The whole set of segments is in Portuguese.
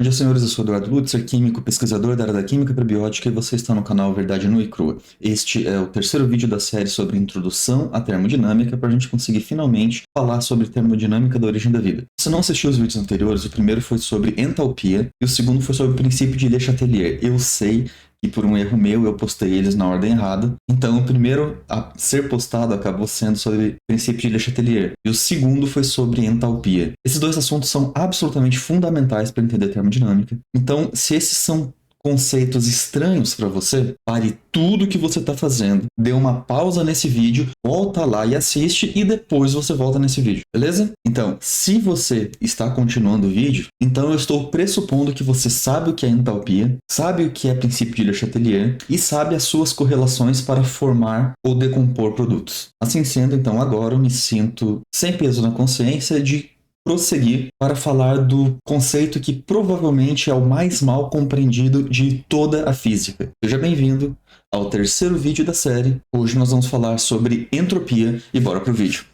Bom dia, senhores, eu sou Eduardo Lutzer, químico, pesquisador da área da química prebiótica, e você está no canal Verdade Nua e Crua. Este é o terceiro vídeo da série sobre introdução à termodinâmica, para a gente conseguir finalmente falar sobre termodinâmica da origem da vida. Se não assistiu os vídeos anteriores, o primeiro foi sobre entalpia e o segundo foi sobre o princípio de Le Chatelier. Eu sei que por um erro meu eu postei eles na ordem errada. Então o primeiro a ser postado acabou sendo sobre o princípio de Le Chatelier e o segundo foi sobre entalpia. Esses dois assuntos são absolutamente fundamentais para entender termodinâmica. Então, se esses são conceitos estranhos para você, pare tudo que você está fazendo, dê uma pausa nesse vídeo, volta lá e assiste e depois você volta nesse vídeo, beleza? Então, se você está continuando o vídeo, então eu estou pressupondo que você sabe o que é entalpia, sabe o que é princípio de Le Chatelier e sabe as suas correlações para formar ou decompor produtos. Assim sendo, então agora eu me sinto sem peso na consciência de prosseguir para falar do conceito que provavelmente é o mais mal compreendido de toda a física. Seja bem-vindo ao terceiro vídeo da série. Hoje nós vamos falar sobre entropia e bora pro vídeo.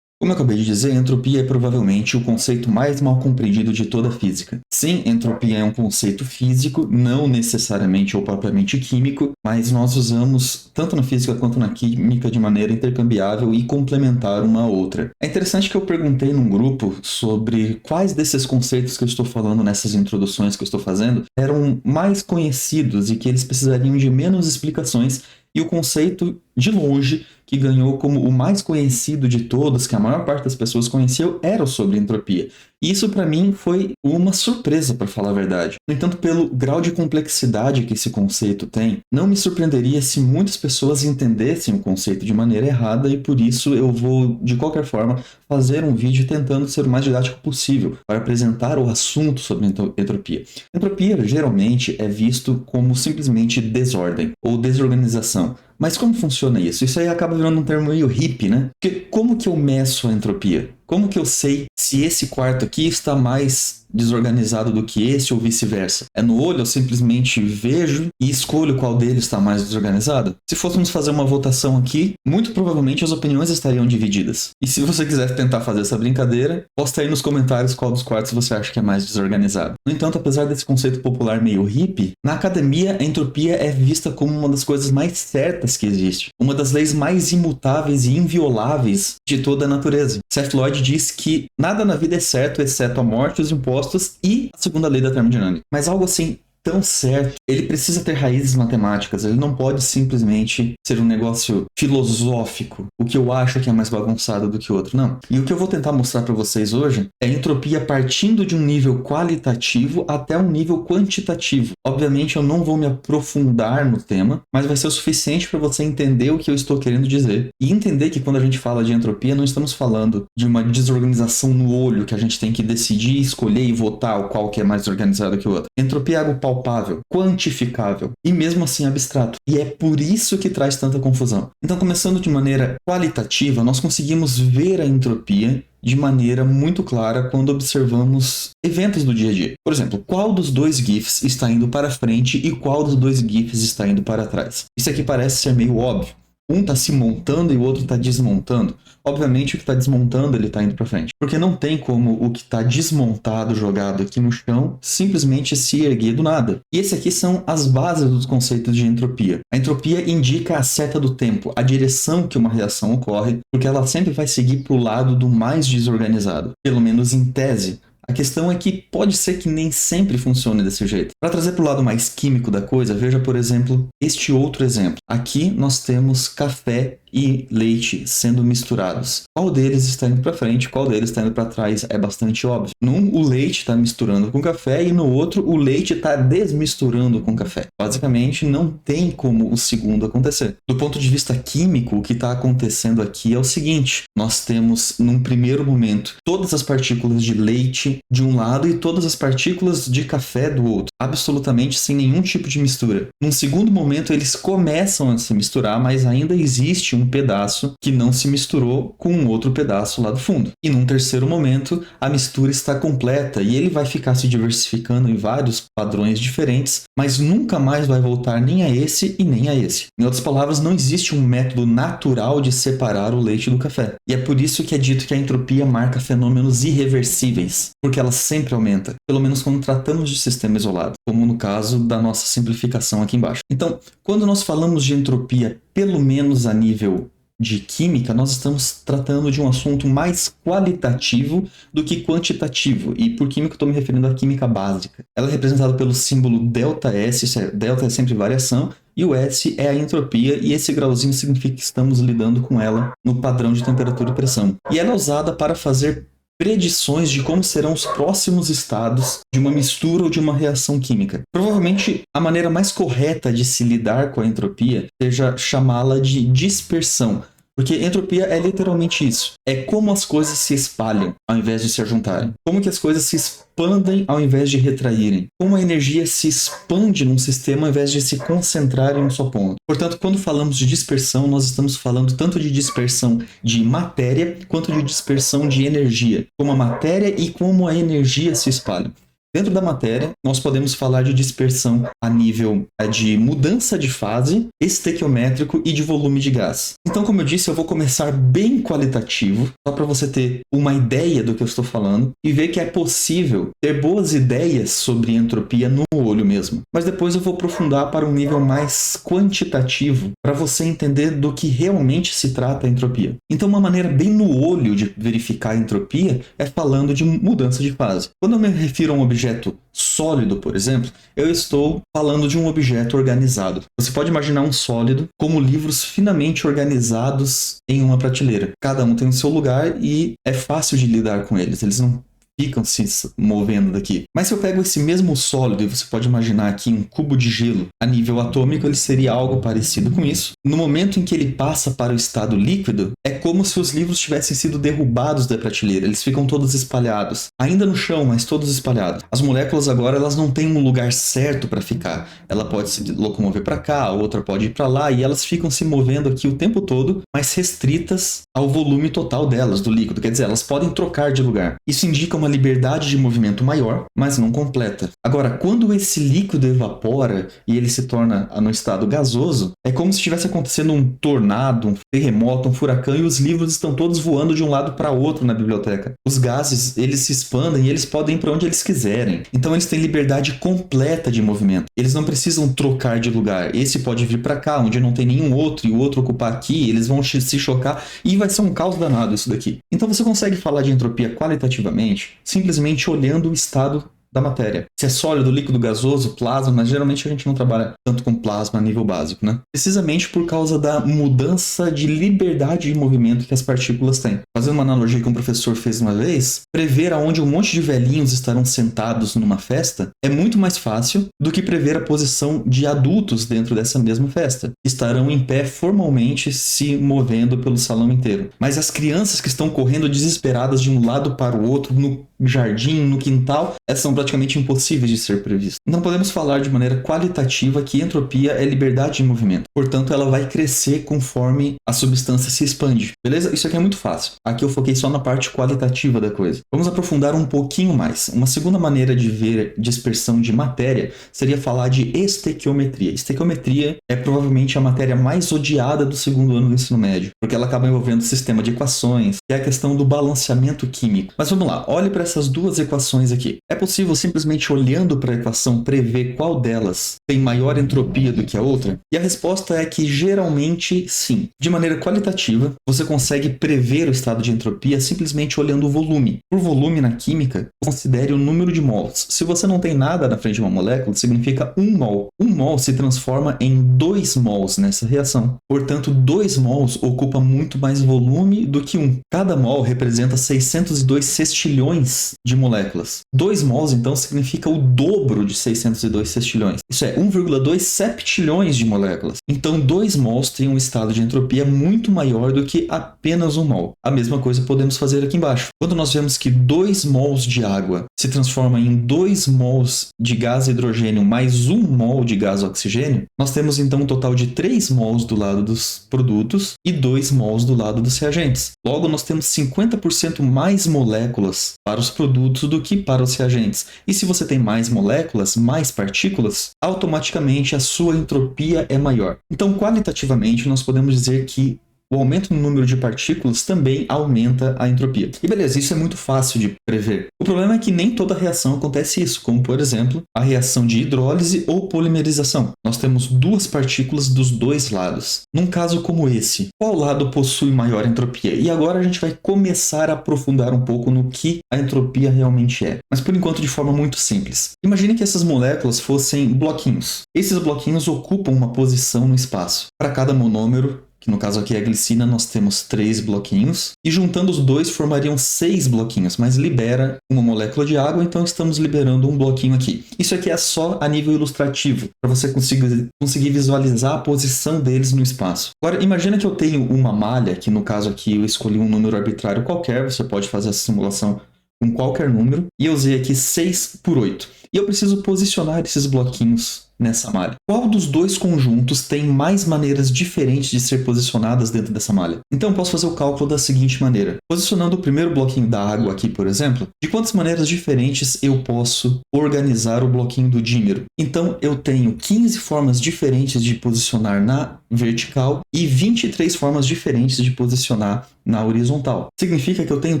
Como eu acabei de dizer, entropia é provavelmente o conceito mais mal compreendido de toda a física. Sim, entropia é um conceito físico, não necessariamente ou propriamente químico, mas nós usamos tanto na física quanto na química de maneira intercambiável e complementar uma a outra. É interessante que eu perguntei num grupo sobre quais desses conceitos que eu estou falando nessas introduções que eu estou fazendo eram mais conhecidos e que eles precisariam de menos explicações. E o conceito, de longe, que ganhou como o mais conhecido de todos, que a maior parte das pessoas conheceu, era o sobre entropia. E isso, para mim, foi uma surpresa, para falar a verdade. No entanto, pelo grau de complexidade que esse conceito tem, não me surpreenderia se muitas pessoas entendessem o conceito de maneira errada, e por isso eu vou, de qualquer forma, fazer um vídeo tentando ser o mais didático possível para apresentar o assunto sobre entropia. Entropia, geralmente, é visto como simplesmente desordem ou desorganização. Mas como funciona isso? Isso aí acaba virando um termo meio hippie, né? Porque como que eu meço a entropia? Como que eu sei se esse quarto aqui está mais desorganizado do que esse ou vice-versa? É no olho, eu simplesmente vejo e escolho qual deles está mais desorganizado? Se fôssemos fazer uma votação aqui, muito provavelmente as opiniões estariam divididas. E se você quiser tentar fazer essa brincadeira, posta aí nos comentários qual dos quartos você acha que é mais desorganizado. No entanto, apesar desse conceito popular meio hippie, na academia a entropia é vista como uma das coisas mais certas que existe. Uma das leis mais imutáveis e invioláveis de toda a natureza. Seth Lloyd diz que nada na vida é certo, exceto a morte, os impostos e a segunda lei da termodinâmica. Mas algo assim tão certo, ele precisa ter raízes matemáticas, ele não pode simplesmente ser um negócio filosófico, o que eu acho que é mais bagunçado do que o outro, não. E o que eu vou tentar mostrar para vocês hoje é a entropia partindo de um nível qualitativo até um nível quantitativo. Obviamente eu não vou me aprofundar no tema, mas vai ser o suficiente para você entender o que eu estou querendo dizer. E entender que quando a gente fala de entropia, não estamos falando de uma desorganização no olho, que a gente tem que decidir, escolher e votar qual que é mais organizado que o outro. Entropia é algo palpável, quantificável e mesmo assim abstrato. E é por isso que traz tanta confusão. Então, começando de maneira qualitativa, nós conseguimos ver a entropia de maneira muito clara quando observamos eventos do dia a dia. Por exemplo, qual dos dois GIFs está indo para frente e qual dos dois GIFs está indo para trás? Isso aqui parece ser meio óbvio. Um está se montando e o outro está desmontando. Obviamente o que está desmontando ele está indo para frente. Porque não tem como o que está desmontado, jogado aqui no chão, simplesmente se erguer do nada. E esse aqui são as bases dos conceitos de entropia. A entropia indica a seta do tempo, a direção que uma reação ocorre, porque ela sempre vai seguir para o lado do mais desorganizado. Pelo menos em tese. A questão é que pode ser que nem sempre funcione desse jeito. Para trazer para o lado mais químico da coisa, veja, por exemplo, este outro exemplo. Aqui nós temos café e leite sendo misturados. Qual deles está indo para frente, qual deles está indo para trás é bastante óbvio. Num, o leite está misturando com café e no outro, o leite está desmisturando com café. Basicamente, não tem como o segundo acontecer. Do ponto de vista químico, o que está acontecendo aqui é o seguinte. Nós temos, num primeiro momento, todas as partículas de leite de um lado e todas as partículas de café do outro. Absolutamente sem nenhum tipo de mistura. Num segundo momento, eles começam a se misturar, mas ainda existe um um pedaço que não se misturou com um outro pedaço lá do fundo. E num terceiro momento, a mistura está completa e ele vai ficar se diversificando em vários padrões diferentes, mas nunca mais vai voltar nem a esse e nem a esse. Em outras palavras, não existe um método natural de separar o leite do café. E é por isso que é dito que a entropia marca fenômenos irreversíveis, porque ela sempre aumenta, pelo menos quando tratamos de sistema isolado, como no caso da nossa simplificação aqui embaixo. Então, quando nós falamos de entropia, pelo menos a nível de química, nós estamos tratando de um assunto mais qualitativo do que quantitativo. E por química eu estou me referindo à química básica. Ela é representada pelo símbolo ΔS, delta é sempre variação, e o S é a entropia, e esse grauzinho significa que estamos lidando com ela no padrão de temperatura e pressão. E ela é usada para fazer predições de como serão os próximos estados de uma mistura ou de uma reação química. Provavelmente a maneira mais correta de se lidar com a entropia seja chamá-la de dispersão, porque entropia é literalmente isso. É como as coisas se espalham ao invés de se ajuntarem. Como que as coisas se expandem ao invés de retraírem. Como a energia se expande num sistema ao invés de se concentrar em um só ponto. Portanto, quando falamos de dispersão, nós estamos falando tanto de dispersão de matéria quanto de dispersão de energia. Como a matéria e como a energia se espalham. Dentro da matéria, nós podemos falar de dispersão a nível de mudança de fase, estequiométrico e de volume de gás. Então, como eu disse, eu vou começar bem qualitativo, só para você ter uma ideia do que eu estou falando e ver que é possível ter boas ideias sobre entropia no olho mesmo. Mas depois eu vou aprofundar para um nível mais quantitativo, para você entender do que realmente se trata a entropia. Então, uma maneira bem no olho de verificar a entropia é falando de mudança de fase. Quando eu me refiro a um objeto sólido, por exemplo, eu estou falando de um objeto organizado. Você pode imaginar um sólido como livros finamente organizados em uma prateleira. Cada um tem o seu lugar e é fácil de lidar com eles. Eles não ficam se movendo daqui. Mas se eu pego esse mesmo sólido, e você pode imaginar aqui um cubo de gelo, a nível atômico ele seria algo parecido com isso. No momento em que ele passa para o estado líquido, é como se os livros tivessem sido derrubados da prateleira. Eles ficam todos espalhados. Ainda no chão, mas todos espalhados. As moléculas agora elas não têm um lugar certo para ficar. Ela pode se locomover para cá, a outra pode ir para lá, e elas ficam se movendo aqui o tempo todo, mas restritas ao volume total delas, do líquido. Quer dizer, elas podem trocar de lugar. Isso indica uma liberdade de movimento maior, mas não completa. Agora, quando esse líquido evapora e ele se torna no estado gasoso, é como se estivesse acontecendo um tornado, um terremoto, um furacão, e os livros estão todos voando de um lado para outro na biblioteca. Os gases, eles se expandem e eles podem ir para onde eles quiserem. Então, eles têm liberdade completa de movimento. Eles não precisam trocar de lugar. Esse pode vir para cá, onde não tem nenhum outro, e o outro ocupar aqui, eles vão se chocar, e vai ser um caos danado isso daqui. Então, você consegue falar de entropia qualitativamente simplesmente olhando o estado da matéria. Se é sólido, líquido, gasoso, plasma, mas geralmente a gente não trabalha tanto com plasma a nível básico, né? Precisamente por causa da mudança de liberdade de movimento que as partículas têm. Fazendo uma analogia que um professor fez uma vez, prever aonde um monte de velhinhos estarão sentados numa festa é muito mais fácil do que prever a posição de adultos dentro dessa mesma festa. Estarão em pé formalmente se movendo pelo salão inteiro. Mas as crianças que estão correndo desesperadas de um lado para o outro no jardim, no quintal, essas são praticamente impossíveis de ser previstas. Não podemos falar de maneira qualitativa que entropia é liberdade de movimento. Portanto, ela vai crescer conforme a substância se expande. Beleza? Isso aqui é muito fácil. Aqui eu foquei só na parte qualitativa da coisa. Vamos aprofundar um pouquinho mais. Uma segunda maneira de ver dispersão de matéria seria falar de estequiometria. Estequiometria é provavelmente a matéria mais odiada do segundo ano do ensino médio, porque ela acaba envolvendo o sistema de equações, que é a questão do balanceamento químico. Mas vamos lá, olhe para essas duas equações aqui. É possível simplesmente olhando para a equação prever qual delas tem maior entropia do que a outra? E a resposta é que geralmente sim. De maneira qualitativa, você consegue prever o estado de entropia simplesmente olhando o volume. Por volume na química, considere o número de mols. Se você não tem nada na frente de uma molécula, significa 1 mol. 1 mol se transforma em 2 mols nessa reação. Portanto, 2 mols ocupa muito mais volume do que 1. Cada mol representa 602 sextilhões sextilhões de moléculas. 2 mols, então, significa o dobro de 602 sextilhões. Isso é 1,2 septilhões de moléculas. Então, 2 mols têm um estado de entropia muito maior do que apenas 1 mol. A mesma coisa podemos fazer aqui embaixo. Quando nós vemos que 2 mols de água se transforma em 2 mols de gás hidrogênio mais 1 mol de gás oxigênio, nós temos então um total de 3 mols do lado dos produtos e 2 mols do lado dos reagentes. Logo, nós temos 50% mais moléculas para os produtos do que para os reagentes. E se você tem mais moléculas, mais partículas, automaticamente a sua entropia é maior. Então, qualitativamente, nós podemos dizer que o aumento no número de partículas também aumenta a entropia. E beleza, isso é muito fácil de prever. O problema é que nem toda reação acontece isso, como por exemplo, a reação de hidrólise ou polimerização. Nós temos 2 partículas dos 2 lados. Num caso como esse, qual lado possui maior entropia? E agora a gente vai começar a aprofundar um pouco no que a entropia realmente é. Mas por enquanto de forma muito simples. Imagine que essas moléculas fossem bloquinhos. Esses bloquinhos ocupam uma posição no espaço. Para cada monômero, que no caso aqui é a glicina, nós temos 3 bloquinhos, e juntando os dois formariam 6 bloquinhos, mas libera uma molécula de água, então estamos liberando um bloquinho aqui. Isso aqui é só a nível ilustrativo, para você conseguir visualizar a posição deles no espaço. Agora, imagina que eu tenho uma malha, que no caso aqui eu escolhi um número arbitrário qualquer, você pode fazer essa simulação com qualquer número, e eu usei aqui 6 por 8. E eu preciso posicionar esses bloquinhos nessa malha. Qual dos dois conjuntos tem mais maneiras diferentes de ser posicionadas dentro dessa malha? Então eu posso fazer o cálculo da seguinte maneira. Posicionando o primeiro bloquinho da água aqui, por exemplo, de quantas maneiras diferentes eu posso organizar o bloquinho do dímero? Então eu tenho 15 formas diferentes de posicionar na vertical e 23 formas diferentes de posicionar na horizontal. Significa que eu tenho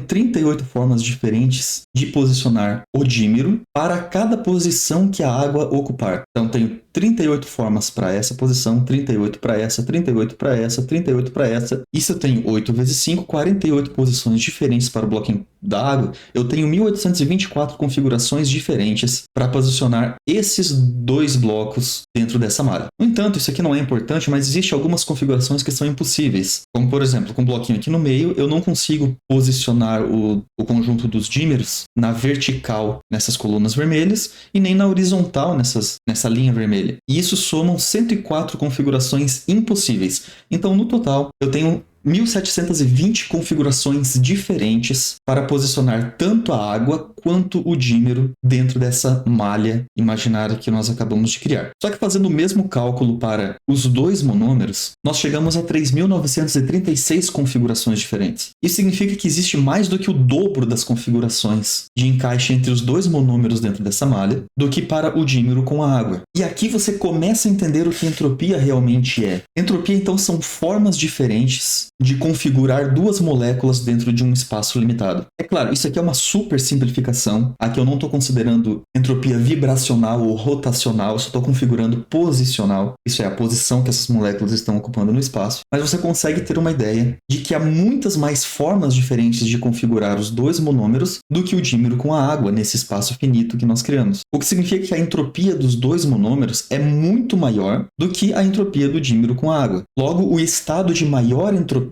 38 formas diferentes de posicionar o dímero para cada posição que a água ocupar. Então tenho 38 formas para essa posição, 38 para essa, 38 para essa, 38 para essa. E se eu tenho 8 vezes 5, 48 posições diferentes para o bloquinho da água, eu tenho 1824 configurações diferentes para posicionar esses 2 blocos dentro dessa malha. No entanto, isso aqui não é importante, mas existem algumas configurações que são impossíveis. Como, por exemplo, com um bloquinho aqui no meio, eu não consigo posicionar o conjunto dos dímeros na vertical nessas colunas vermelhas e nem na horizontal nessa linha vermelha. E isso somam 104 configurações impossíveis. Então, no total, eu tenho 1720 configurações diferentes para posicionar tanto a água quanto o dímero dentro dessa malha imaginária que nós acabamos de criar. Só que fazendo o mesmo cálculo para os 2 monômeros, nós chegamos a 3.936 configurações diferentes. Isso significa que existe mais do que o dobro das configurações de encaixe entre os 2 monômeros dentro dessa malha do que para o dímero com a água. E aqui você começa a entender o que entropia realmente é. Entropia, então, são formas diferentes de configurar 2 moléculas dentro de um espaço limitado. É claro, isso aqui é uma super simplificação. Aqui eu não estou considerando entropia vibracional ou rotacional, eu só estou configurando posicional. Isso é a posição que essas moléculas estão ocupando no espaço. Mas você consegue ter uma ideia de que há muitas mais formas diferentes de configurar os 2 monômeros do que o dímero com a água nesse espaço finito que nós criamos. O que significa que a entropia dos 2 monômeros é muito maior do que a entropia do dímero com a água. Logo, o estado de maior entropia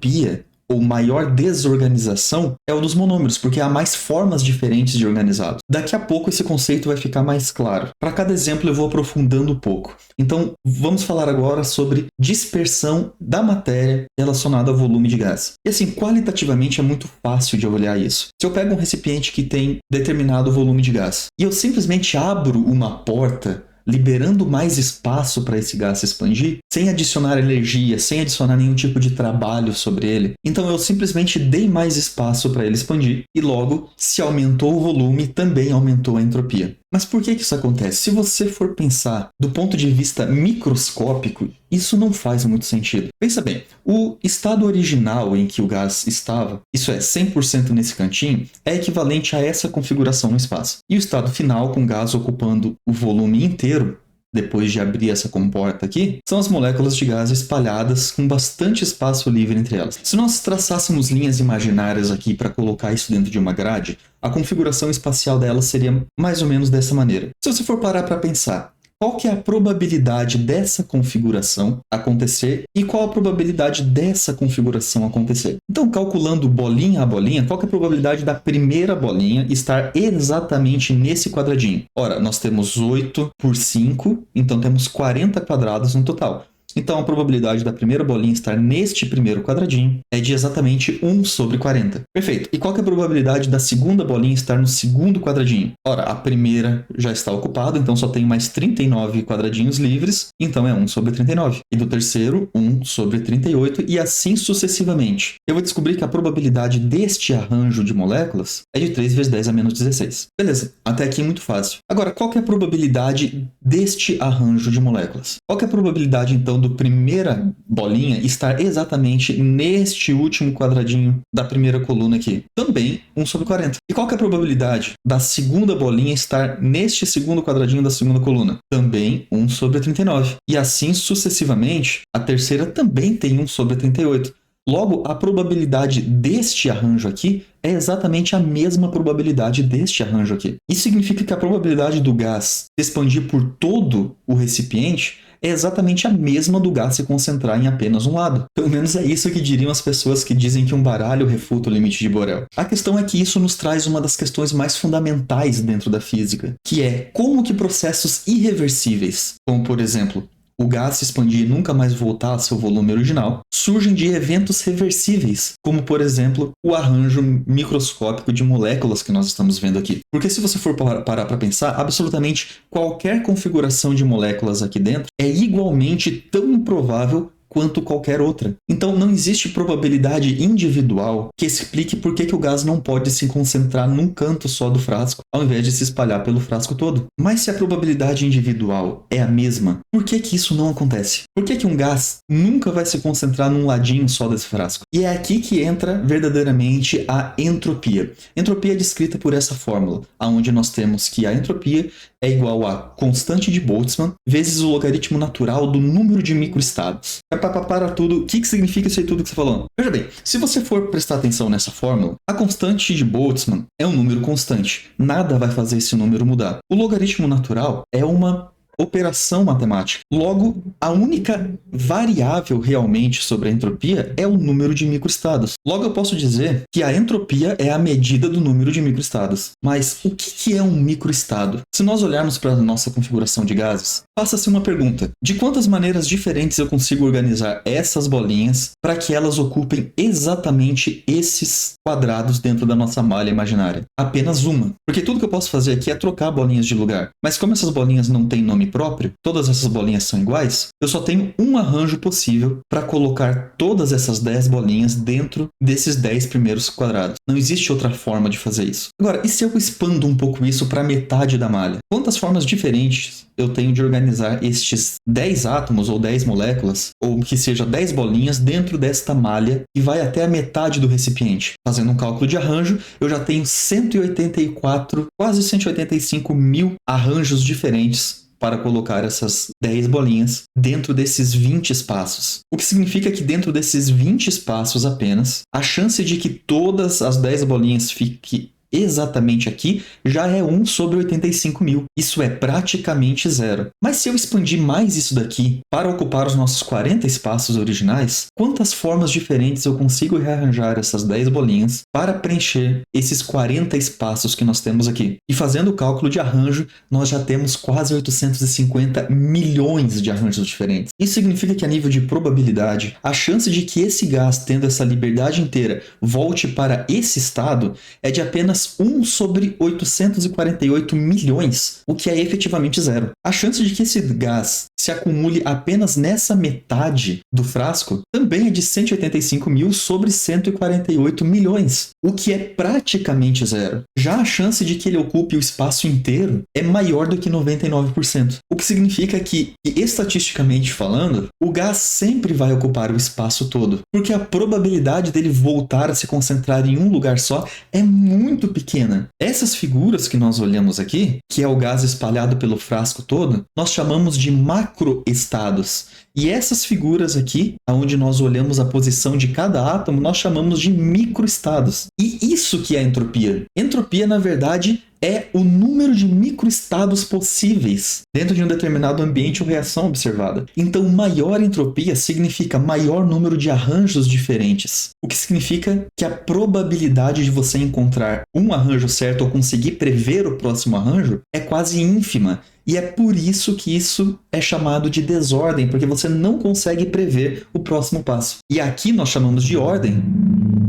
ou maior desorganização é o dos monômeros, porque há mais formas diferentes de organizá-los. Daqui a pouco esse conceito vai ficar mais claro. Para cada exemplo eu vou aprofundando um pouco. Então vamos falar agora sobre dispersão da matéria relacionada ao volume de gás. E assim, qualitativamente é muito fácil de olhar isso. Se eu pego um recipiente que tem determinado volume de gás e eu simplesmente abro uma porta liberando mais espaço para esse gás se expandir, sem adicionar energia, sem adicionar nenhum tipo de trabalho sobre ele. Então eu simplesmente dei mais espaço para ele expandir e logo, se aumentou o volume, também aumentou a entropia. Mas por que isso acontece? Se você for pensar do ponto de vista microscópico, isso não faz muito sentido. Pensa bem, o estado original em que o gás estava, isso é, 100% nesse cantinho, é equivalente a essa configuração no espaço. E o estado final, com o gás ocupando o volume inteiro, depois de abrir essa comporta aqui, são as moléculas de gás espalhadas com bastante espaço livre entre elas. Se nós traçássemos linhas imaginárias aqui para colocar isso dentro de uma grade, a configuração espacial delas seria mais ou menos dessa maneira. Se você for parar para pensar, qual que é a probabilidade dessa configuração acontecer e qual a probabilidade dessa configuração acontecer. Então, calculando bolinha a bolinha, qual que é a probabilidade da primeira bolinha estar exatamente nesse quadradinho? Ora, nós temos 8 por 5, então temos 40 quadrados no total. Então, a probabilidade da primeira bolinha estar neste primeiro quadradinho é de exatamente 1 sobre 40. Perfeito. E qual que é a probabilidade da segunda bolinha estar no segundo quadradinho? Ora, a primeira já está ocupada, então só tem mais 39 quadradinhos livres, então é 1 sobre 39. E do terceiro, 1 sobre 38, e assim sucessivamente. Eu vou descobrir que a probabilidade deste arranjo de moléculas é de 3 vezes 10 a menos 16. Beleza, até aqui é muito fácil. Agora, qual que é a probabilidade deste arranjo de moléculas? Qual que é a probabilidade, então, do primeira bolinha estar exatamente neste último quadradinho da primeira coluna aqui? Também 1 sobre 40. E qual que é a probabilidade da segunda bolinha estar neste segundo quadradinho da segunda coluna? Também 1 sobre 39. E assim sucessivamente, a terceira também tem 1 sobre 38. Logo, a probabilidade deste arranjo aqui é exatamente a mesma probabilidade deste arranjo aqui. Isso significa que a probabilidade do gás expandir por todo o recipiente é exatamente a mesma do gás se concentrar em apenas um lado. Pelo menos é isso que diriam as pessoas que dizem que um baralho refuta o limite de Borel. A questão é que isso nos traz uma das questões mais fundamentais dentro da física, que é como que processos irreversíveis, como por exemplo, o gás se expandir e nunca mais voltar ao seu volume original, surgem de eventos reversíveis, como por exemplo o arranjo microscópico de moléculas que nós estamos vendo aqui. Porque se você for parar para pensar, absolutamente qualquer configuração de moléculas aqui dentro é igualmente tão improvável quanto qualquer outra. Então não existe probabilidade individual que explique por que o gás não pode se concentrar num canto só do frasco, ao invés de se espalhar pelo frasco todo. Mas se a probabilidade individual é a mesma, por que isso não acontece? Por que um gás nunca vai se concentrar num ladinho só desse frasco? E é aqui que entra verdadeiramente a entropia. Entropia é descrita por essa fórmula, onde nós temos que a entropia é igual a constante de Boltzmann vezes o logaritmo natural do número de microestados. Para tudo, o que significa isso aí tudo que você falou? Veja bem, se você for prestar atenção nessa fórmula, a constante de Boltzmann é um número constante. Nada vai fazer esse número mudar. O logaritmo natural é uma operação matemática. Logo, a única variável realmente sobre a entropia é o número de microestados. Logo, eu posso dizer que a entropia é a medida do número de microestados. Mas o que é um microestado? Se nós olharmos para a nossa configuração de gases, faça-se uma pergunta: de quantas maneiras diferentes eu consigo organizar essas bolinhas para que elas ocupem exatamente esses quadrados dentro da nossa malha imaginária? Apenas uma. Porque tudo que eu posso fazer aqui é trocar bolinhas de lugar. Mas como essas bolinhas não têm nome próprio, todas essas bolinhas são iguais, eu só tenho um arranjo possível para colocar todas essas 10 bolinhas dentro desses 10 primeiros quadrados. Não existe outra forma de fazer isso. Agora, e se eu expando um pouco isso para metade da malha? Quantas formas diferentes eu tenho de organizar estes 10 átomos ou 10 moléculas, ou que seja 10 bolinhas dentro desta malha que vai até a metade do recipiente? Fazendo um cálculo de arranjo, eu já tenho 184, quase 185 mil arranjos diferentes para colocar essas 10 bolinhas dentro desses 20 espaços. O que significa que dentro desses 20 espaços apenas, a chance de que todas as 10 bolinhas fiquem exatamente aqui já é 1 sobre 85 mil. Isso é praticamente zero. Mas se eu expandir mais isso daqui para ocupar os nossos 40 espaços originais, quantas formas diferentes eu consigo rearranjar essas 10 bolinhas para preencher esses 40 espaços que nós temos aqui? E fazendo o cálculo de arranjo, nós já temos quase 850 milhões de arranjos diferentes. Isso significa que a nível de probabilidade, a chance de que esse gás, tendo essa liberdade inteira, volte para esse estado é de apenas 1 sobre 848 milhões, o que é efetivamente zero. A chance de que esse gás se acumule apenas nessa metade do frasco também é de 185 mil sobre 148 milhões, o que é praticamente zero. Já a chance de que ele ocupe o espaço inteiro é maior do que 99%, o que significa que, estatisticamente falando, o gás sempre vai ocupar o espaço todo, porque a probabilidade dele voltar a se concentrar em um lugar só é muito pequena. Essas figuras que nós olhamos aqui, que é o gás espalhado pelo frasco todo, nós chamamos de macroestados. E essas figuras aqui, onde nós olhamos a posição de cada átomo, nós chamamos de microestados. E isso que é entropia. Entropia, na verdade, é o número de microestados possíveis dentro de um determinado ambiente ou reação observada. Então, maior entropia significa maior número de arranjos diferentes, o que significa que a probabilidade de você encontrar um arranjo certo ou conseguir prever o próximo arranjo é quase ínfima. E é por isso que isso é chamado de desordem, porque você não consegue prever o próximo passo. E aqui nós chamamos de ordem,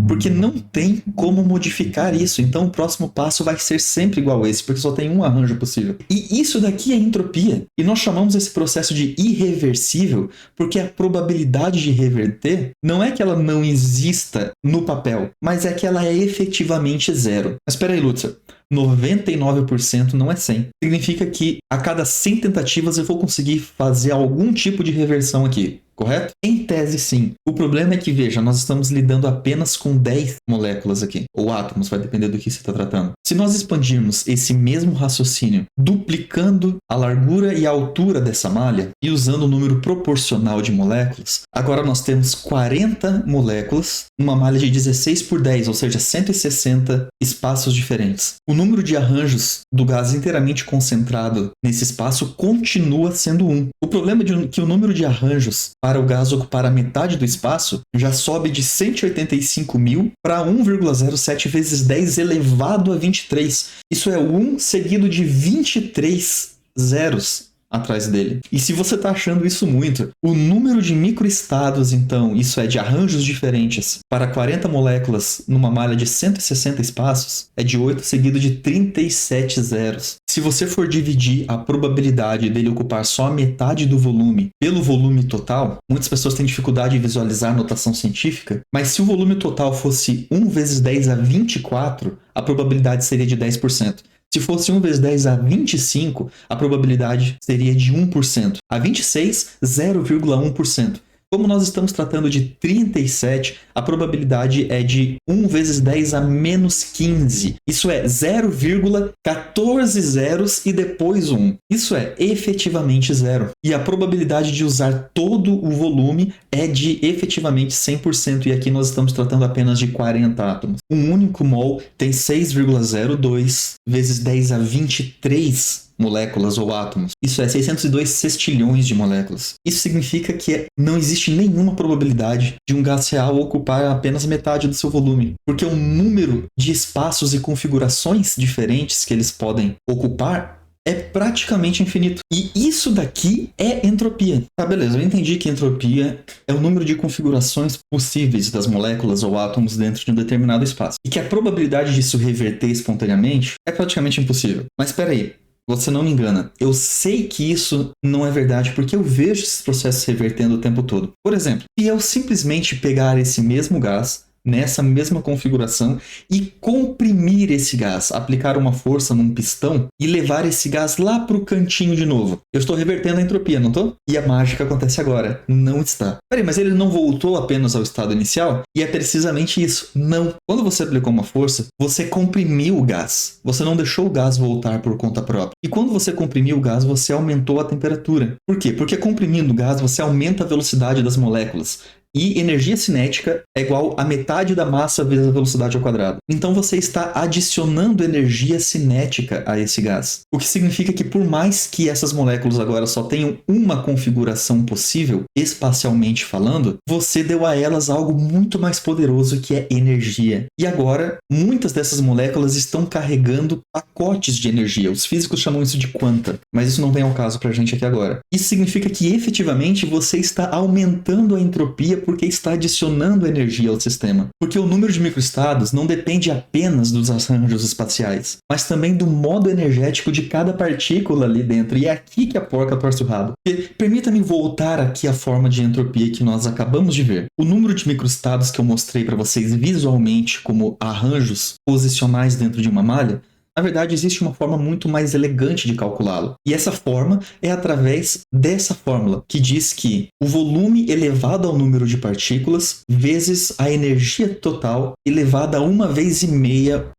porque não tem como modificar isso. Então o próximo passo vai ser sempre igual a esse, porque só tem um arranjo possível. E isso daqui é entropia. E nós chamamos esse processo de irreversível, porque a probabilidade de reverter não é que ela não exista no papel, mas é que ela é efetivamente zero. Mas espera aí, Lutzer. 99% não é 100. Significa que a cada 100 tentativas eu vou conseguir fazer algum tipo de reversão aqui, correto? Em tese, sim. O problema é que, veja, nós estamos lidando apenas com 10 moléculas aqui, ou átomos, vai depender do que você está tratando. Se nós expandirmos esse mesmo raciocínio, duplicando a largura e a altura dessa malha, e usando o número proporcional de moléculas, agora nós temos 40 moléculas numa malha de 16 por 10, ou seja, 160 espaços diferentes. O número de arranjos do gás inteiramente concentrado nesse espaço continua sendo 1. O problema é que o número de arranjos para o gás ocupar a metade do espaço já sobe de 185.000 para 1,07 vezes 10 elevado a 23. Isso é 1 seguido de 23 zeros atrás dele. E se você está achando isso muito, o número de microestados, então, isso é de arranjos diferentes, para 40 moléculas numa malha de 160 espaços, é de 8 seguido de 37 zeros. Se você for dividir a probabilidade dele ocupar só a metade do volume pelo volume total, muitas pessoas têm dificuldade em visualizar a notação científica, mas se o volume total fosse 1 vezes 10 a 24, a probabilidade seria de 10%. Se fosse 1 vezes 10 a 25, a probabilidade seria de 1%. A 26, 0,1%. Como nós estamos tratando de 37, a probabilidade é de 1 vezes 10 a menos 15. Isso é 0,14 zeros e depois 1. Isso é efetivamente zero. E a probabilidade de usar todo o volume é de efetivamente 100%. E aqui nós estamos tratando apenas de 40 átomos. Um único mol tem 6,02 vezes 10 a 23 moléculas ou átomos. Isso é 602 sextilhões de moléculas. Isso significa que não existe nenhuma probabilidade de um gás real ocupar apenas metade do seu volume, porque o número de espaços e configurações diferentes que eles podem ocupar é praticamente infinito. E isso daqui é entropia. Tá, beleza, eu entendi que entropia é o número de configurações possíveis das moléculas ou átomos dentro de um determinado espaço. E que a probabilidade disso reverter espontaneamente é praticamente impossível. Mas espera aí. Você não me engana. Eu sei que isso não é verdade porque eu vejo esses processos revertendo o tempo todo. Por exemplo, se eu simplesmente pegar esse mesmo gás, nessa mesma configuração, e comprimir esse gás, aplicar uma força num pistão e levar esse gás lá para o cantinho de novo. Eu estou revertendo a entropia, não estou? E a mágica acontece agora. Não está. Peraí, mas ele não voltou apenas ao estado inicial? E é precisamente isso. Não. Quando você aplicou uma força, você comprimiu o gás. Você não deixou o gás voltar por conta própria. E quando você comprimiu o gás, você aumentou a temperatura. Por quê? Porque comprimindo o gás, você aumenta a velocidade das moléculas. E energia cinética é igual a metade da massa vezes a velocidade ao quadrado. Então você está adicionando energia cinética a esse gás. O que significa que por mais que essas moléculas agora só tenham uma configuração possível, espacialmente falando, você deu a elas algo muito mais poderoso que é energia. E agora, muitas dessas moléculas estão carregando pacotes de energia. Os físicos chamam isso de quanta, mas isso não vem ao caso pra gente aqui agora. Isso significa que efetivamente você está aumentando a entropia porque está adicionando energia ao sistema. Porque o número de microestados não depende apenas dos arranjos espaciais, mas também do modo energético de cada partícula ali dentro. E é aqui que a porca torce o rabo. Permita-me voltar aqui à forma de entropia que nós acabamos de ver. O número de microestados que eu mostrei para vocês visualmente como arranjos posicionais dentro de uma malha Na verdade, existe uma forma muito mais elegante de calculá-lo. E essa forma é através dessa fórmula, que diz que o volume elevado ao número de partículas vezes a energia total elevada a 1,5 vezes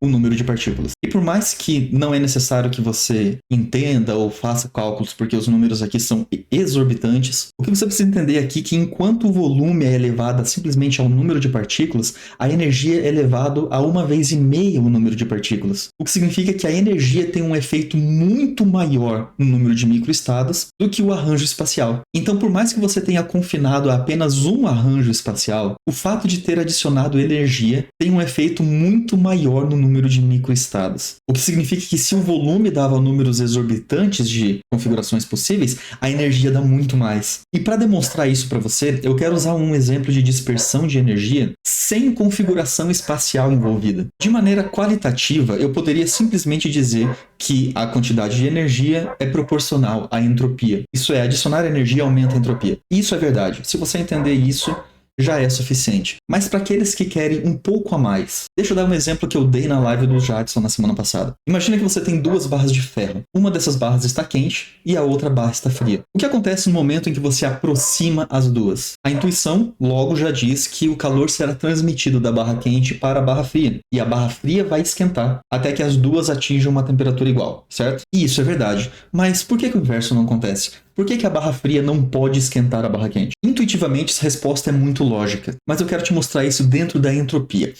o número de partículas. E por mais que não é necessário que você entenda ou faça cálculos, porque os números aqui são exorbitantes, o que você precisa entender aqui é que enquanto o volume é elevado simplesmente ao número de partículas, a energia é elevado a 1,5 vezes o número de partículas. O que significa que a energia tem um efeito muito maior no número de microestados do que o arranjo espacial. Então, por mais que você tenha confinado a apenas um arranjo espacial, o fato de ter adicionado energia tem um efeito muito maior no número de microestados. O que significa que se o volume dava números exorbitantes de configurações possíveis, a energia dá muito mais. E para demonstrar isso para você, eu quero usar um exemplo de dispersão de energia sem configuração espacial envolvida. De maneira qualitativa, eu poderia simplesmente dizer que a quantidade de energia é proporcional à entropia. Isso é, adicionar energia aumenta a entropia. Isso é verdade. Se você entender isso, já é suficiente. Mas para aqueles que querem um pouco a mais, deixa eu dar um exemplo que eu dei na live do Jadson na semana passada. Imagina que você tem duas barras de ferro. Uma dessas barras está quente e a outra barra está fria. O que acontece no momento em que você aproxima as duas? A intuição logo já diz que o calor será transmitido da barra quente para a barra fria. E a barra fria vai esquentar até que as duas atinjam uma temperatura igual, certo? E isso é verdade. Mas por que o inverso não acontece? Por que a barra fria não pode esquentar a barra quente? Intuitivamente, essa resposta é muito lógica, mas eu quero te mostrar isso dentro da entropia.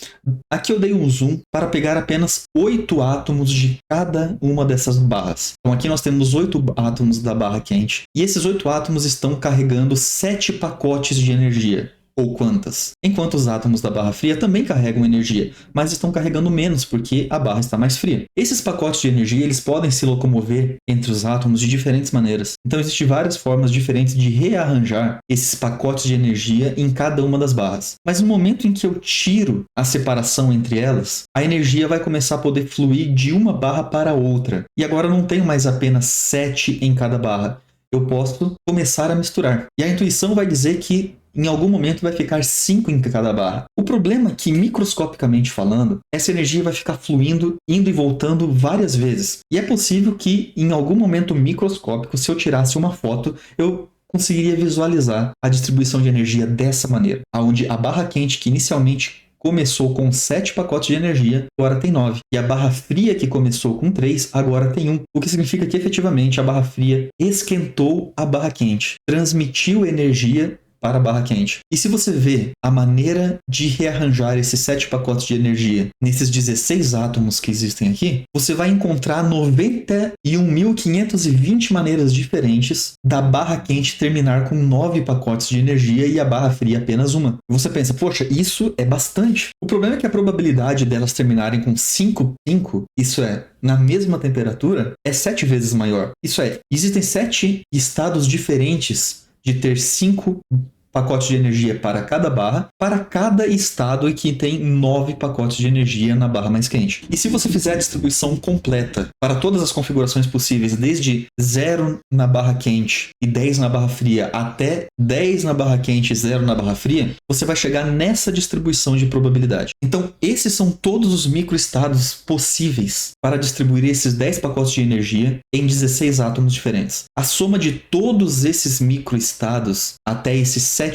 Aqui eu dei um zoom para pegar apenas 8 átomos de cada uma dessas barras. Então aqui nós temos 8 átomos da barra quente, e esses 8 átomos estão carregando 7 pacotes de energia. Ou quantas? Enquanto os átomos da barra fria também carregam energia, mas estão carregando menos porque a barra está mais fria. Esses pacotes de energia eles podem se locomover entre os átomos de diferentes maneiras. Então existem várias formas diferentes de rearranjar esses pacotes de energia em cada uma das barras. Mas no momento em que eu tiro a separação entre elas, a energia vai começar a poder fluir de uma barra para outra. E agora eu não tenho mais apenas 7 em cada barra. Eu posso começar a misturar. E a intuição vai dizer que em algum momento vai ficar 5 em cada barra. O problema é que, microscopicamente falando, essa energia vai ficar fluindo, indo e voltando várias vezes. E é possível que, em algum momento microscópico, se eu tirasse uma foto, eu conseguiria visualizar a distribuição de energia dessa maneira, onde a barra quente, que inicialmente começou com 7 pacotes de energia, agora tem 9. E a barra fria, que começou com 3, agora tem 1. O que significa que, efetivamente, a barra fria esquentou a barra quente, transmitiu energia para a barra quente. E se você vê a maneira de rearranjar esses 7 pacotes de energia nesses 16 átomos que existem aqui, você vai encontrar 91.520 maneiras diferentes da barra quente terminar com 9 pacotes de energia e a barra fria apenas uma. E você pensa, poxa, isso é bastante. O problema é que a probabilidade delas terminarem com 5, isso é, na mesma temperatura, é 7 vezes maior. Isso é, existem 7 estados diferentes de ter 5 pacotes de energia para cada barra, para cada estado que tem 9 pacotes de energia na barra mais quente. E se você fizer a distribuição completa para todas as configurações possíveis, desde 0 na barra quente e 10 na barra fria, até 10 na barra quente e 0 na barra fria, você vai chegar nessa distribuição de probabilidade. Então, esses são todos os microestados possíveis para distribuir esses 10 pacotes de energia em 16 átomos diferentes. A soma de todos esses microestados até esses 7/3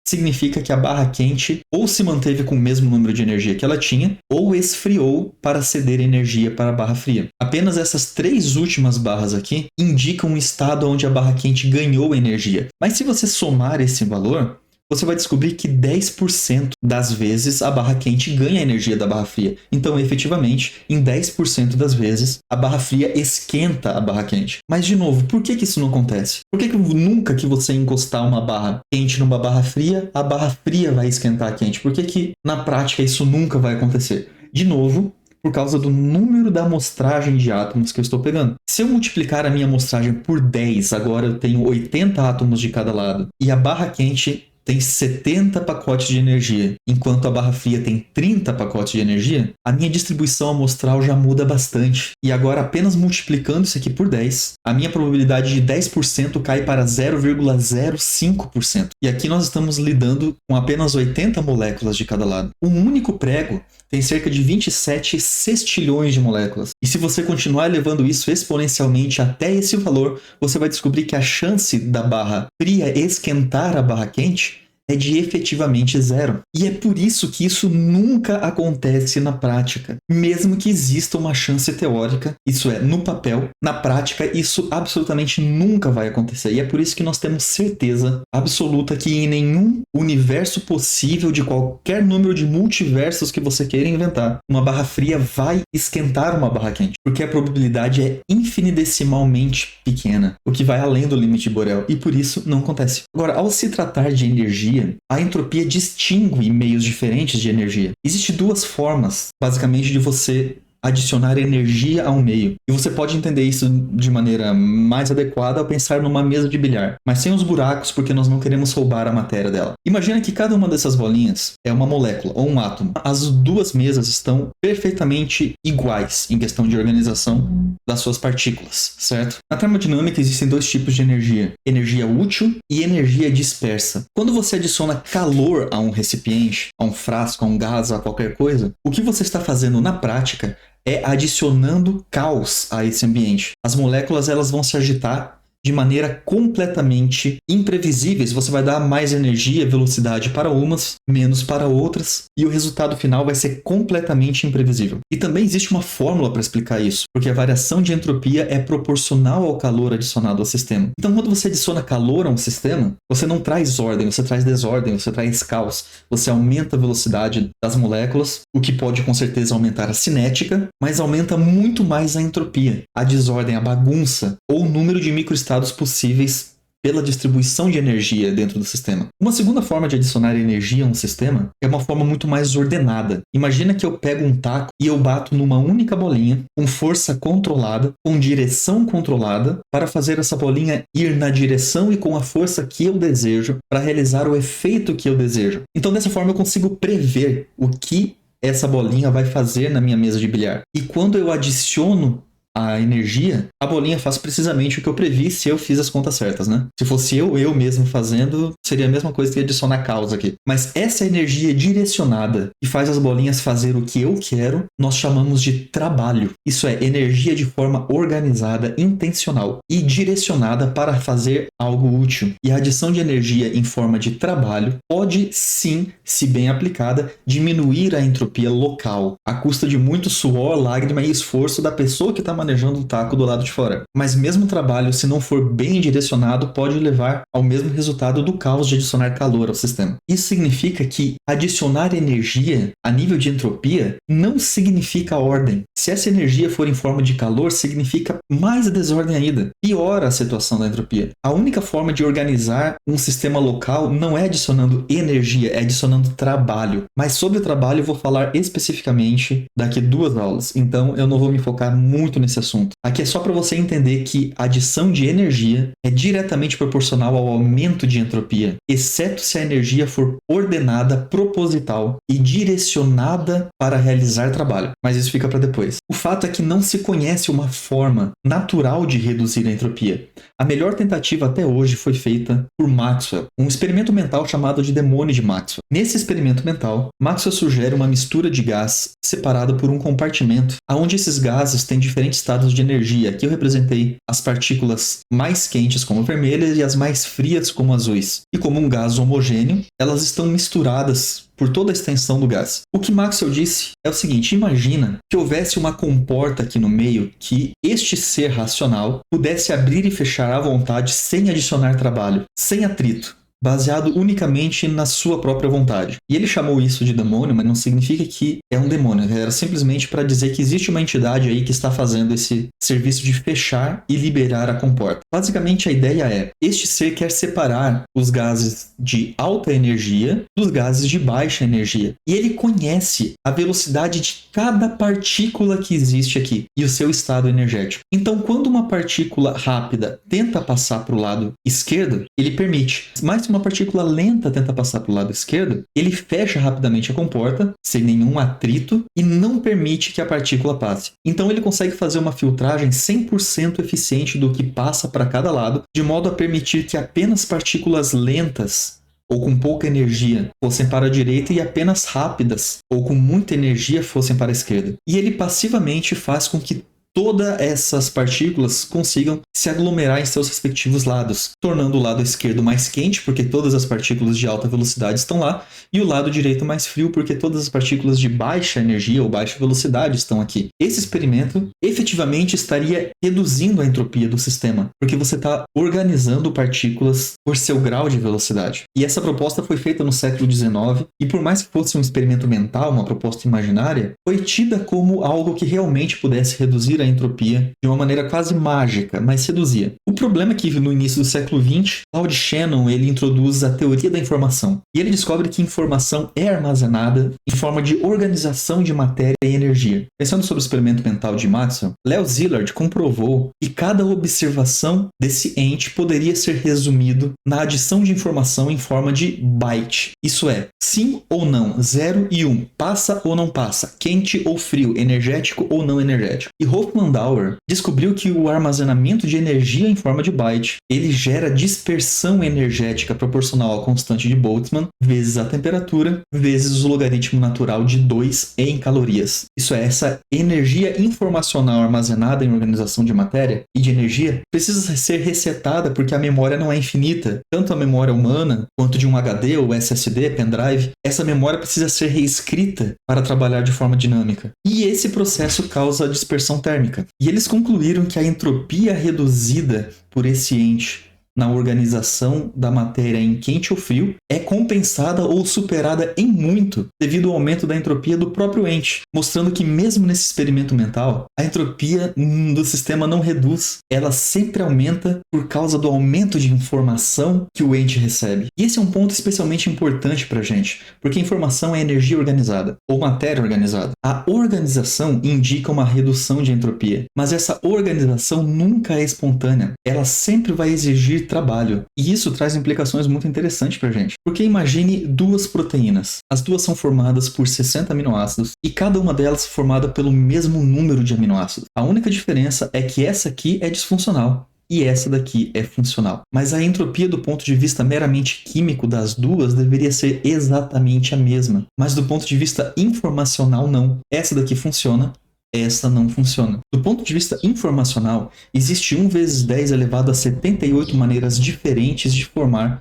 significa que a barra quente ou se manteve com o mesmo número de energia que ela tinha, ou esfriou para ceder energia para a barra fria. Apenas essas 3 últimas barras aqui indicam um estado onde a barra quente ganhou energia. Mas se você somar esse valor, você vai descobrir que 10% das vezes a barra quente ganha a energia da barra fria. Então, efetivamente, em 10% das vezes, a barra fria esquenta a barra quente. Mas, de novo, por que isso não acontece? Por que nunca que você encostar uma barra quente numa barra fria, a barra fria vai esquentar a quente? Por que na prática isso nunca vai acontecer? De novo, por causa do número da amostragem de átomos que eu estou pegando. Se eu multiplicar a minha amostragem por 10, agora eu tenho 80 átomos de cada lado, e a barra quente tem 70 pacotes de energia, enquanto a barra fria tem 30 pacotes de energia, a minha distribuição amostral já muda bastante. E agora, apenas multiplicando isso aqui por 10, a minha probabilidade de 10% cai para 0,05%. E aqui nós estamos lidando com apenas 80 moléculas de cada lado. Um único prego tem cerca de 27 sextilhões de moléculas. E se você continuar elevando isso exponencialmente até esse valor, você vai descobrir que a chance da barra fria esquentar a barra quente é de efetivamente zero. E é por isso que isso nunca acontece na prática. Mesmo que exista uma chance teórica, isso é, no papel, na prática isso absolutamente nunca vai acontecer. E é por isso que nós temos certeza absoluta que em nenhum universo possível de qualquer número de multiversos que você queira inventar, uma barra fria vai esquentar uma barra quente. Porque a probabilidade é infinitesimalmente pequena, o que vai além do limite de Borel. E por isso não acontece. Agora, ao se tratar de energia, a entropia distingue meios diferentes de energia. Existem duas formas, basicamente, de você adicionar energia a um meio. E você pode entender isso de maneira mais adequada ao pensar numa mesa de bilhar, mas sem os buracos, porque nós não queremos roubar a matéria dela. Imagina que cada uma dessas bolinhas é uma molécula ou um átomo. As duas mesas estão perfeitamente iguais em questão de organização das suas partículas, certo? Na termodinâmica existem dois tipos de energia: energia útil e energia dispersa. Quando você adiciona calor a um recipiente, a um frasco, a um gás, a qualquer coisa, o que você está fazendo na prática é adicionando caos a esse ambiente. As moléculas elas vão se agitar de maneira completamente imprevisível. Você vai dar mais energia, velocidade para umas, menos para outras, e o resultado final vai ser completamente imprevisível. E também existe uma fórmula para explicar isso, porque a variação de entropia é proporcional ao calor adicionado ao sistema. Então, quando você adiciona calor a um sistema, você não traz ordem, você traz desordem, você traz caos. Você aumenta a velocidade das moléculas, o que pode com certeza aumentar a cinética, mas aumenta muito mais a entropia, a desordem, a bagunça, ou o número de microestados possíveis pela distribuição de energia dentro do sistema. Uma segunda forma de adicionar energia a um sistema é uma forma muito mais ordenada. Imagina que eu pego um taco e eu bato numa única bolinha, com força controlada, com direção controlada, para fazer essa bolinha ir na direção e com a força que eu desejo, para realizar o efeito que eu desejo. Então, dessa forma, eu consigo prever o que essa bolinha vai fazer na minha mesa de bilhar. E quando eu adiciono a energia, a bolinha faz precisamente o que eu previ se eu fiz as contas certas, né? Se fosse eu mesmo fazendo, seria a mesma coisa que adicionar caos aqui. Mas essa energia direcionada que faz as bolinhas fazer o que eu quero, nós chamamos de trabalho. Isso é energia de forma organizada, intencional e direcionada para fazer algo útil. E a adição de energia em forma de trabalho pode sim, se bem aplicada, diminuir a entropia local, à custa de muito suor, lágrima e esforço da pessoa que está manejando o taco do lado de fora. Mas mesmo o trabalho, se não for bem direcionado, pode levar ao mesmo resultado do caos de adicionar calor ao sistema. Isso significa que adicionar energia a nível de entropia não significa ordem. Se essa energia for em forma de calor, significa mais desordem ainda. Piora a situação da entropia. A única forma de organizar um sistema local não é adicionando energia, é adicionando trabalho. Mas sobre o trabalho eu vou falar especificamente daqui a 2 aulas. Então eu não vou me focar muito nesse assunto. Aqui é só para você entender que a adição de energia é diretamente proporcional ao aumento de entropia, exceto se a energia for ordenada, proposital e direcionada para realizar trabalho. Mas isso fica para depois. O fato é que não se conhece uma forma natural de reduzir a entropia. A melhor tentativa até hoje foi feita por Maxwell, um experimento mental chamado de demônio de Maxwell. Nesse experimento mental, Maxwell sugere uma mistura de gás separada por um compartimento, onde esses gases têm diferentes estados de energia. Aqui eu representei as partículas mais quentes como vermelhas e as mais frias como azuis. E como um gás homogêneo, elas estão misturadas por toda a extensão do gás. O que Maxwell disse é o seguinte: imagina que houvesse uma comporta aqui no meio que este ser racional pudesse abrir e fechar à vontade sem adicionar trabalho, sem atrito, baseado unicamente na sua própria vontade. E ele chamou isso de demônio, mas não significa que é um demônio. Era simplesmente para dizer que existe uma entidade aí que está fazendo esse serviço de fechar e liberar a comporta. Basicamente a ideia é, este ser quer separar os gases de alta energia dos gases de baixa energia. E ele conhece a velocidade de cada partícula que existe aqui e o seu estado energético. Então, quando uma partícula rápida tenta passar para o lado esquerdo, ele permite. Mas se uma partícula lenta tenta passar para o lado esquerdo, ele fecha rapidamente a comporta, sem nenhum atrito, e não permite que a partícula passe. Então ele consegue fazer uma filtragem 100% eficiente do que passa para cada lado, de modo a permitir que apenas partículas lentas ou com pouca energia fossem para a direita e apenas rápidas ou com muita energia fossem para a esquerda. E ele passivamente faz com que todas essas partículas consigam se aglomerar em seus respectivos lados, tornando o lado esquerdo mais quente, porque todas as partículas de alta velocidade estão lá, e o lado direito mais frio, porque todas as partículas de baixa energia ou baixa velocidade estão aqui. Esse experimento efetivamente estaria reduzindo a entropia do sistema, porque você está organizando partículas por seu grau de velocidade. E essa proposta foi feita no século XIX, e por mais que fosse um experimento mental, uma proposta imaginária, foi tida como algo que realmente pudesse reduzir a entropia de uma maneira quase mágica, mas reduzia. O problema é que no início do século XX, Claude Shannon ele introduz a teoria da informação. E ele descobre que informação é armazenada em forma de organização de matéria e energia. Pensando sobre o experimento mental de Maxwell, Leo Szilard comprovou que cada observação desse ente poderia ser resumido na adição de informação em forma de byte. Isso é, sim ou não, 0 e 1, passa ou não passa, quente ou frio, energético ou não energético. E Hofmann-Dauer descobriu que o armazenamento de energia em forma de byte, ele gera dispersão energética proporcional à constante de Boltzmann vezes a temperatura vezes o logaritmo natural de 2 em calorias. Isso é, essa energia informacional armazenada em organização de matéria e de energia precisa ser resetada porque a memória não é infinita. Tanto a memória humana quanto de um HD ou SSD, pendrive, essa memória precisa ser reescrita para trabalhar de forma dinâmica. E esse processo causa dispersão térmica. E eles concluíram que a entropia reduzida por esse ente na organização da matéria em quente ou frio é compensada ou superada em muito devido ao aumento da entropia do próprio ente, mostrando que mesmo nesse experimento mental, a entropia do sistema não reduz, ela sempre aumenta por causa do aumento de informação que o ente recebe. E esse é um ponto especialmente importante para a gente, porque informação é energia organizada, ou matéria organizada. A organização indica uma redução de entropia, mas essa organização nunca é espontânea, ela sempre vai exigir trabalho. E isso traz implicações muito interessantes pra gente. Porque imagine duas proteínas. As duas são formadas por 60 aminoácidos e cada uma delas é formada pelo mesmo número de aminoácidos. A única diferença é que essa aqui é disfuncional e essa daqui é funcional. Mas a entropia do ponto de vista meramente químico das duas deveria ser exatamente a mesma. Mas do ponto de vista informacional, não. Essa daqui funciona, essa não funciona. Do ponto de vista informacional, existe 1 vezes 10 elevado a 78 maneiras diferentes de formar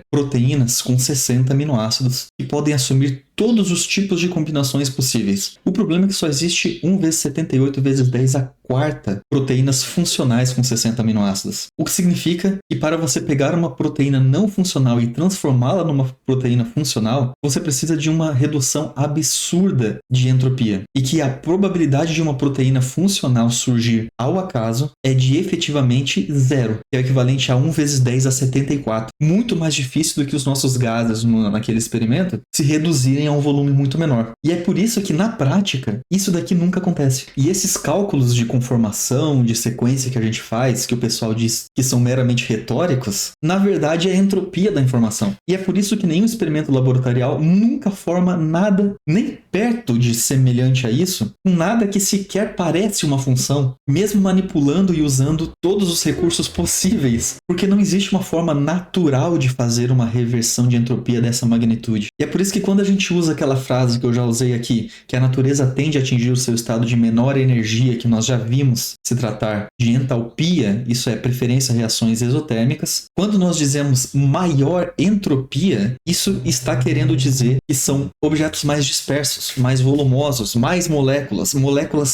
proteínas com 60 aminoácidos que podem assumir todos os tipos de combinações possíveis. O problema é que só existe 1 vezes 78 vezes 10 a quarta proteínas funcionais com 60 aminoácidos. O que significa que para você pegar uma proteína não funcional e transformá-la numa proteína funcional, você precisa de uma redução absurda de entropia. E que a probabilidade de uma proteína funcional surgir ao acaso é de efetivamente 0, que é o equivalente a 1 vezes 10 a 74. Muito mais difícil do que os nossos gases naquele experimento se reduzirem a um volume muito menor. E é por isso que, na prática, isso daqui nunca acontece. E esses cálculos de conformação, de sequência que a gente faz, que o pessoal diz que são meramente retóricos, na verdade é a entropia da informação. E é por isso que nenhum experimento laboratorial nunca forma nada nem perto de semelhante a isso, com nada que sequer parece uma função, mesmo manipulando e usando todos os recursos possíveis, porque não existe uma forma natural de fazer uma reversão de entropia dessa magnitude. E é por isso que quando a gente usa aquela frase que eu já usei aqui, que a natureza tende a atingir o seu estado de menor energia, que nós já vimos se tratar de entalpia, isso é preferência a reações exotérmicas, quando nós dizemos maior entropia, isso está querendo dizer que são objetos mais dispersos, mais volumosos, mais moléculas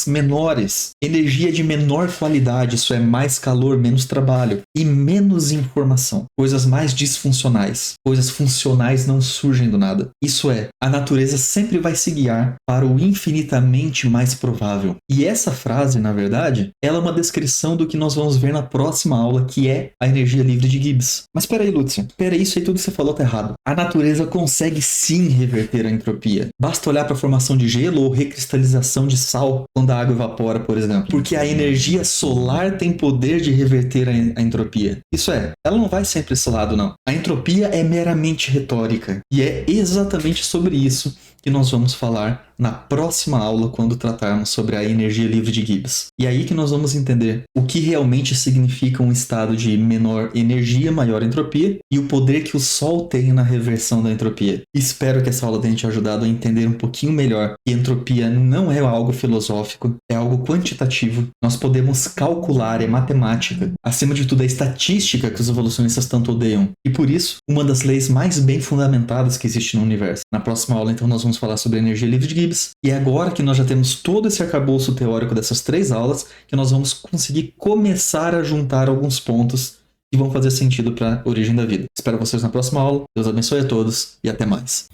menores, energia de menor qualidade, isso é mais calor, menos trabalho e menos informação, coisas mais disfuncionais, coisas funcionais não surgem do nada. Isso é, a a natureza sempre vai se guiar para o infinitamente mais provável. E essa frase, na verdade, ela é uma descrição do que nós vamos ver na próxima aula, que é a energia livre de Gibbs. Mas peraí, Lúcia, peraí, isso aí tudo que você falou tá errado. A natureza consegue sim reverter a entropia. Basta olhar para a formação de gelo ou recristalização de sal quando a água evapora, por exemplo. Porque a energia solar tem poder de reverter a entropia. Isso é, ela não vai sempre esse lado, não. A entropia é meramente retórica. E é exatamente sobre isso que nós vamos falar na próxima aula quando tratarmos sobre a energia livre de Gibbs. E é aí que nós vamos entender o que realmente significa um estado de menor energia, maior entropia e o poder que o Sol tem na reversão da entropia. Espero que essa aula tenha te ajudado a entender um pouquinho melhor que entropia não é algo filosófico, é algo quantitativo. Nós podemos calcular, é matemática. Acima de tudo, é estatística que os evolucionistas tanto odeiam. E por isso, uma das leis mais bem fundamentadas que existe no universo. Na próxima aula, então, nós vamos falar sobre a energia livre de Gibbs. E é agora que nós já temos todo esse arcabouço teórico dessas 3 aulas que nós vamos conseguir começar a juntar alguns pontos que vão fazer sentido para a origem da vida. Espero vocês na próxima aula. Deus abençoe a todos e até mais.